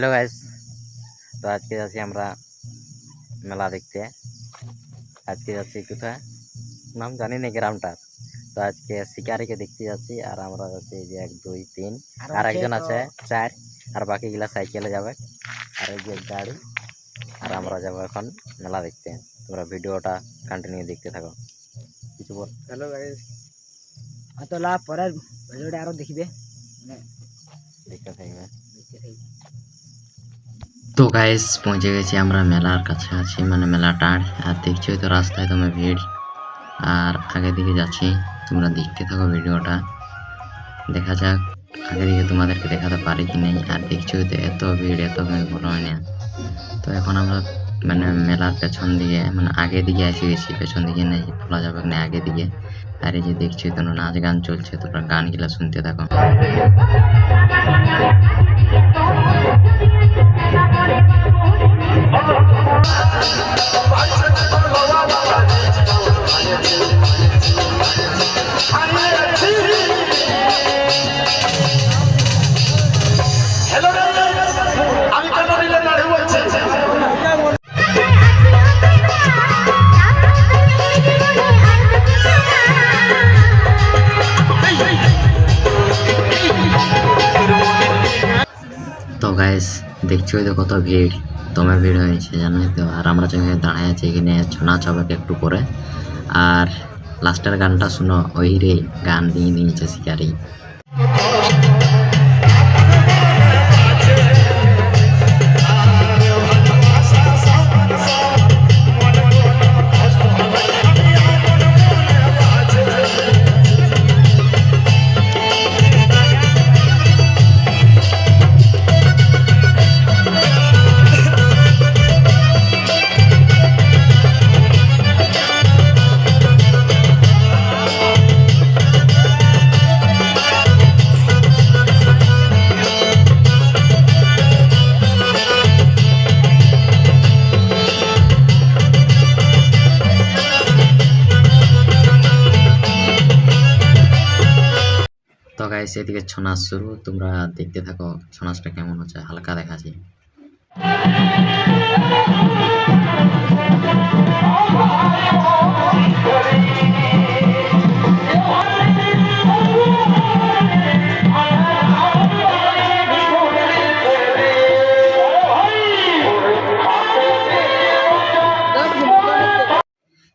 Hello guys, তো আজকে যাচ্ছি আমরা মেলা দেখতে। আজকে যাচ্ছি কোথায় নাম জানি না গ্রামটার। তো আজকে শিকারিকে দেখতে যাচ্ছি, আর আমরা যাচ্ছি এই যে 1 2 3 আর একজন আছে 4, আর বাকিগুলা সাইকেলে যাবে, আর এই যে গাড়ি। আর আমরা যাবো এখন মেলা দেখতে। তোমরা ভিডিওটা কন্টিনিউ দেখতে থাকো। কিছু বল। হ্যালো গাইস, আতলা পরের ভিডিওটা আরো দেখবে, মানে দেখতে থাকবে। দেখতে থাকবে। তো গাইস পৌঁছে গেছি আমরা মেলার কাছাকাছি, মানে মেলাটার। আর দেখছি তো রাস্তায় তোমার ভিড়, আর আগে দিকে যাচ্ছি। তোমরা দেখতে থাকো ভিডিওটা, দেখা যাক আগে দিকে তোমাদেরকে দেখাতে পারি কি নেই। আর দেখছি তো এত ভিড়, এত ভিড় বলা হয় না। তো এখন আমরা মানে মেলার পেছন দিকে, মানে আগে দিকে এসে গেছি, পেছন দিকে নেই বলা যাবে না, আগে দিকে। আর এই যে দেখছি তো নাচ গান চলছে, তোমরা গানগুলা শুনতে থাকো। তো গাইস দেখছো তো কত ভিড়, তোমার ভিড় হয়েছে জানোই তো। আর আমরা যেখানে দাঁড়ায় আছি এখানে ছৌ হবে একটু পরে। আর লাস্টের গানটা শুনো, ওই রে গান দিয়ে নিয়েছে শিকারি। তো গাইস এদিকে ছৌ নাচ শুরু, তোমরা দেখতে থাকো ছৌ নাচটা কেমন হচ্ছে, হালকা দেখাচ্ছি।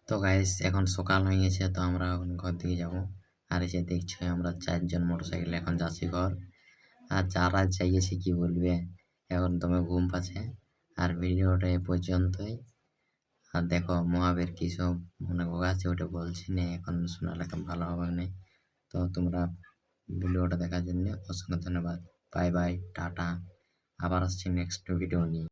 তো গাইস এখন সকাল হয়ে গেছে, তো আমরা এখন ঘর দিকে যাব। আর এসে দেখছো আমরা 4 জন মোটরসাইকেল এখন যাচ্ছি ঘর। আর যারা যাইয়েছে কি বলবে, এখন তুমি ঘুম পাচ্ছে। আর ভিডিওটা এ পর্যন্তই। আর দেখো মহাবীর কি সব মনে আছে, ওটা বলছি না, এখন শোনালে ভালো হবে না। তো তোমরা ভিডিওটা দেখার জন্য অসংখ্য ধন্যবাদ। Bye bye, tata. আবার আসছি নেক্সট ভিডিও নিয়ে।